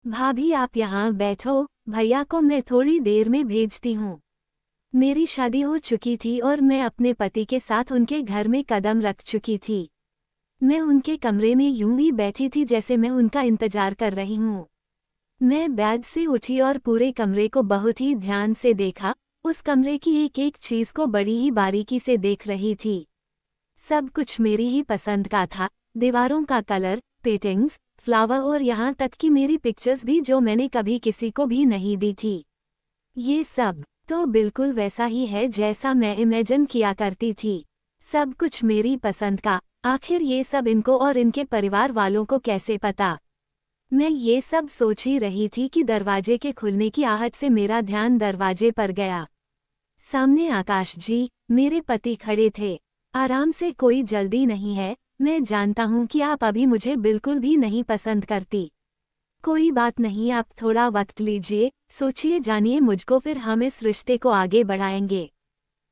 भाभी आप यहाँ बैठो, भैया को मैं थोड़ी देर में भेजती हूँ। मेरी शादी हो चुकी थी और मैं अपने पति के साथ उनके घर में कदम रख चुकी थी। मैं उनके कमरे में यूं ही बैठी थी जैसे मैं उनका इंतजार कर रही हूँ। मैं बेड से उठी और पूरे कमरे को बहुत ही ध्यान से देखा, उस कमरे की एक एक चीज को बड़ी ही बारीकी से देख रही थी। सब कुछ मेरी ही पसंद का था, दीवारों का कलर, पेंटिंग्स, फ्लावर और यहाँ तक कि मेरी पिक्चर्स भी जो मैंने कभी किसी को भी नहीं दी थी। ये सब तो बिल्कुल वैसा ही है जैसा मैं इमेजिन किया करती थी। सब कुछ मेरी पसंद का, आखिर ये सब इनको और इनके परिवार वालों को कैसे पता। मैं ये सब सोच ही रही थी कि दरवाजे के खुलने की आहट से मेरा ध्यान दरवाजे पर गया। सामने आकाश जी, मेरे पति खड़े थे। आराम से, कोई जल्दी नहीं है, मैं जानता हूँ कि आप अभी मुझे बिल्कुल भी नहीं पसंद करती। कोई बात नहीं, आप थोड़ा वक्त लीजिए, सोचिए, जानिए मुझको, फिर हम इस रिश्ते को आगे बढ़ाएंगे।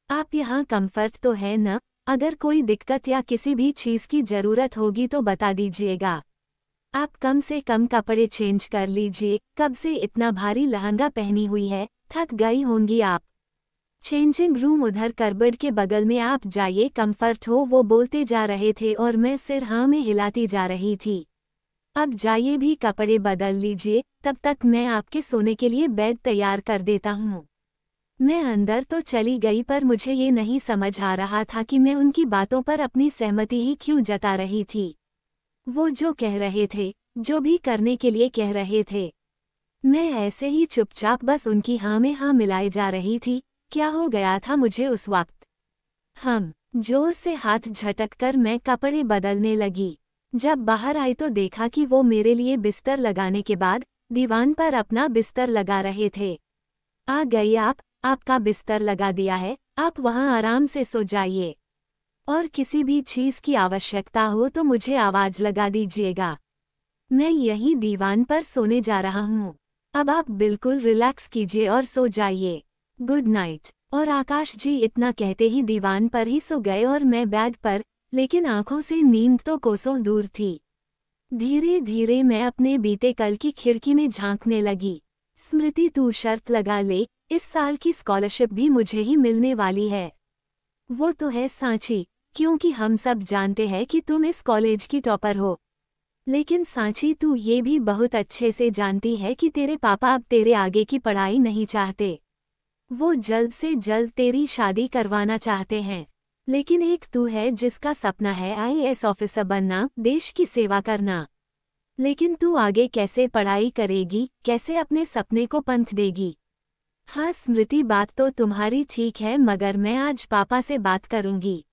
आप यहाँ कंफर्ट तो है न? अगर कोई दिक्कत या किसी भी चीज़ की ज़रूरत होगी तो बता दीजिएगा। आप कम से कम कपड़े चेंज कर लीजिए, कब से इतना भारी लहंगा पहनी हुई है, थक गई होंगी आप। चेंजिंग रूम उधर कबर्ड के बगल में, आप जाइए, कंफर्ट हो, वो बोलते जा रहे थे और मैं सिर हाँ में हिलाती जा रही थी। अब जाइए भी कपड़े बदल लीजिए, तब तक मैं आपके सोने के लिए बेड तैयार कर देता हूँ। मैं अंदर तो चली गई पर मुझे ये नहीं समझ आ रहा था कि मैं उनकी बातों पर अपनी सहमति ही क्यों जता रही थी। वो जो कह रहे थे, जो भी करने के लिए कह रहे थे, मैं ऐसे ही चुपचाप बस उनकी हाँ में हाँ मिलाई जा रही थी। क्या हो गया था मुझे उस वक्त? जोर से हाथ झटक कर मैं कपड़े बदलने लगी। जब बाहर आई तो देखा कि वो मेरे लिए बिस्तर लगाने के बाद दीवान पर अपना बिस्तर लगा रहे थे। आ गई आप, आपका बिस्तर लगा दिया है, आप वहाँ आराम से सो जाइए। और किसी भी चीज़ की आवश्यकता हो तो मुझे आवाज़ लगा दीजिएगा। मैं यहीं दीवान पर सोने जा रहा हूँ। अब आप बिल्कुल रिलैक्स कीजिए और सो जाइए। Good night. और आकाश जी इतना कहते ही दीवान पर ही सो गए और मैं बेड पर, लेकिन आंखों से नींद तो कोसों दूर थी। धीरे धीरे मैं अपने बीते कल की खिड़की में झांकने लगी। स्मृति, तू शर्त लगा ले, इस साल की स्कॉलरशिप भी मुझे ही मिलने वाली है। वो तो है सांची, क्योंकि हम सब जानते हैं कि तुम इस कॉलेज की टॉपर हो। लेकिन सांची, तू ये भी बहुत अच्छे से जानती है कि तेरे पापा अब तेरे आगे की पढ़ाई नहीं चाहते। वो जल्द से जल्द तेरी शादी करवाना चाहते हैं। लेकिन एक तू है जिसका सपना है आईएएस ऑफिसर बनना, देश की सेवा करना। लेकिन तू आगे कैसे पढ़ाई करेगी, कैसे अपने सपने को पंख देगी? हाँ स्मृति, बात तो तुम्हारी ठीक है, मगर मैं आज पापा से बात करूंगी।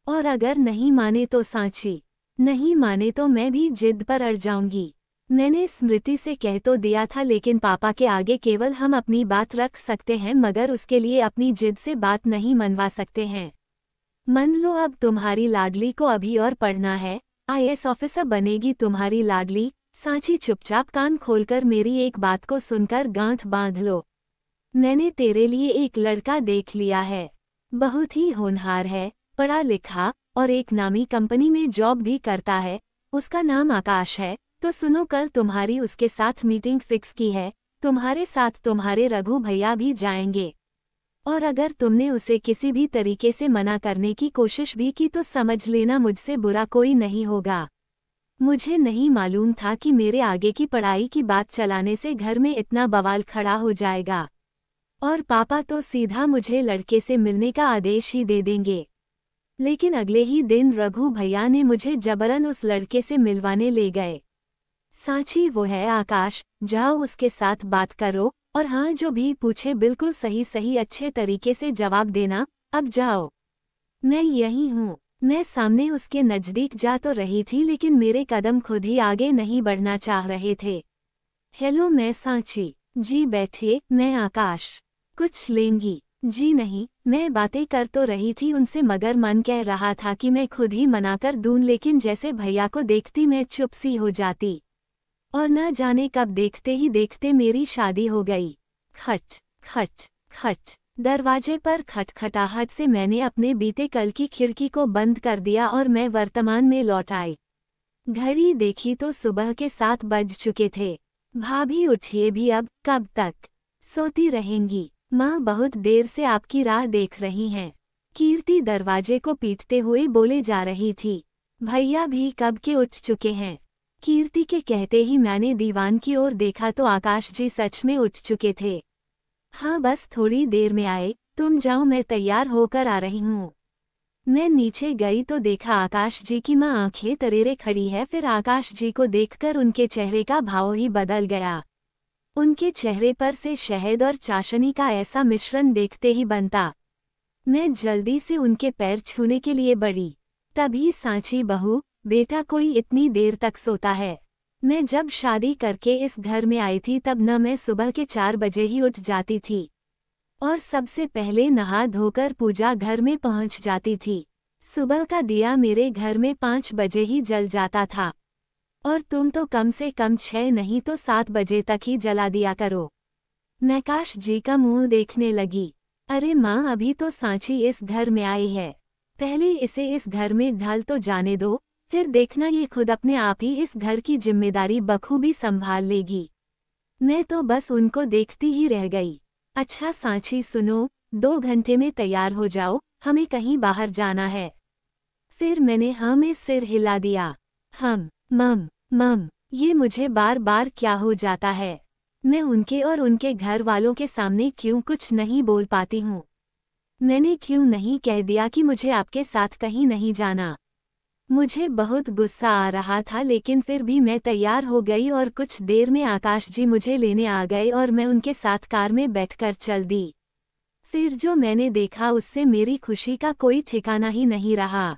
और अगर नहीं माने तो सांची, नहीं माने तो मैं भी जिद पर अड़ जाऊंगी। मैंने स्मृति से कह तो दिया था, लेकिन पापा के आगे केवल हम अपनी बात रख सकते हैं, मगर उसके लिए अपनी जिद से बात नहीं मनवा सकते हैं। मान लो अब तुम्हारी लाडली को अभी और पढ़ना है, आईएएस ऑफिसर बनेगी तुम्हारी लाडली। सांची, चुपचाप कान खोलकर मेरी एक बात को सुनकर गांठ बांध लो। मैंने तेरे लिए एक लड़का देख लिया है। बहुत ही होनहार है, पढ़ा लिखा, और एक नामी कंपनी में जॉब भी करता है। उसका नाम आकाश है। तो सुनो, कल तुम्हारी उसके साथ मीटिंग फिक्स की है। तुम्हारे साथ तुम्हारे रघु भैया भी जाएंगे। और अगर तुमने उसे किसी भी तरीके से मना करने की कोशिश भी की तो समझ लेना मुझसे बुरा कोई नहीं होगा। मुझे नहीं मालूम था कि मेरे आगे की पढ़ाई की बात चलाने से घर में इतना बवाल खड़ा हो जाएगा। और पापा तो सीधा मुझे लड़के से मिलने का आदेश ही दे देंगे। लेकिन अगले ही दिन रघु भैया ने मुझे जबरन उस लड़के से मिलवाने ले गए। सांची, वो है आकाश, जाओ उसके साथ बात करो, और हाँ, जो भी पूछे बिल्कुल सही सही अच्छे तरीके से जवाब देना। अब जाओ, मैं यहीं हूँ। मैं सामने उसके नज़दीक जा तो रही थी, लेकिन मेरे कदम खुद ही आगे नहीं बढ़ना चाह रहे थे। हेलो, मैं सांची। जी बैठिए, मैं आकाश। कुछ लेंगी? जी नहीं, मैं बातें कर तो रही थी उनसे, मगर मन कह रहा था कि मैं खुद ही मना कर दूं, लेकिन जैसे भैया को देखती मैं चुप सी हो जाती। और न जाने कब देखते ही देखते मेरी शादी हो गई। खट खट खट, दरवाजे पर खटखटाहट से मैंने अपने बीते कल की खिड़की को बंद कर दिया और मैं वर्तमान में लौट आई। घड़ी देखी तो सुबह के 7 बज चुके थे। भाभी उठिए भी, अब कब तक सोती रहेंगी? माँ बहुत देर से आपकी राह देख रही हैं। कीर्ति दरवाजे को पीटते हुए बोले जा रही थी। भैया भी कब के उठ चुके हैं। कीर्ति के कहते ही मैंने दीवान की ओर देखा तो आकाश जी सच में उठ चुके थे। हाँ बस थोड़ी देर में आए, तुम जाओ, मैं तैयार होकर आ रही हूँ। मैं नीचे गई तो देखा आकाश जी की माँ आंखें तरेरे खड़ी है। फिर आकाश जी को देखकर उनके चेहरे का भाव ही बदल गया। उनके चेहरे पर से शहद और चाशनी का ऐसा मिश्रण देखते ही बनता। मैं जल्दी से उनके पैर छूने के लिए बढ़ी। तभी सांची बहू, बेटा कोई इतनी देर तक सोता है? मैं जब शादी करके इस घर में आई थी तब न मैं सुबह के 4 बजे ही उठ जाती थी और सबसे पहले नहा धोकर पूजा घर में पहुंच जाती थी। सुबह का दिया मेरे घर में 5 बजे ही जल जाता था और तुम तो कम से कम 6 नहीं तो 7 बजे तक ही जला दिया करो। मैं आकाश जी का मुंह देखने लगी। अरे माँ, अभी तो सांची इस घर में आई है, पहले इसे इस घर में ढल तो जाने दो, फिर देखना ये खुद अपने आप ही इस घर की जिम्मेदारी बखूबी संभाल लेगी। मैं तो बस उनको देखती ही रह गई। अच्छा सांची सुनो, 2 घंटे में तैयार हो जाओ, हमें कहीं बाहर जाना है। फिर मैंने हाँ में सिर हिला दिया। मम, ये मुझे बार बार क्या हो जाता है? मैं उनके और उनके घर वालों के सामने क्यों कुछ नहीं बोल पाती हूँ? मैंने क्यों नहीं कह दिया कि मुझे आपके साथ कहीं नहीं जाना? मुझे बहुत गुस्सा आ रहा था, लेकिन फिर भी मैं तैयार हो गई और कुछ देर में आकाश जी मुझे लेने आ गए और मैं उनके साथ कार में बैठकर चल दी। फिर जो मैंने देखा उससे मेरी खुशी का कोई ठिकाना ही नहीं रहा।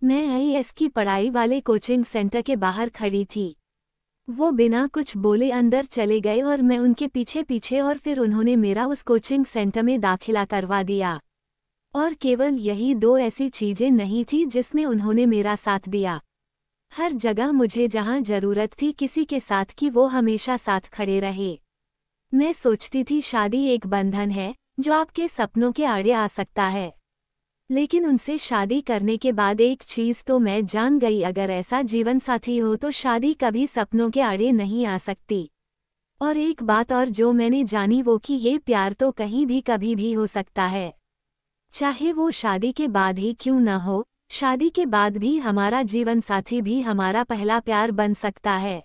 मैं आईएएस की पढ़ाई वाले कोचिंग सेंटर के बाहर खड़ी थी। वो बिना कुछ बोले अंदर चले गए और मैं उनके पीछे पीछे, और फिर उन्होंने मेरा उस कोचिंग सेंटर में दाखिला करवा दिया। और केवल यही 2 ऐसी चीजें नहीं थी जिसमें उन्होंने मेरा साथ दिया। हर जगह मुझे जहां जरूरत थी किसी के साथ की, वो हमेशा साथ खड़े रहे। मैं सोचती थी शादी एक बंधन है जो आपके सपनों के आड़े आ सकता है, लेकिन उनसे शादी करने के बाद एक चीज तो मैं जान गई, अगर ऐसा जीवन साथी हो तो शादी कभी सपनों के आड़े नहीं आ सकती। और एक बात और जो मैंने जानी वो कि ये प्यार तो कहीं भी कभी भी हो सकता है, चाहे वो शादी के बाद ही क्यों न हो। शादी के बाद भी हमारा जीवन साथी भी हमारा पहला प्यार बन सकता है।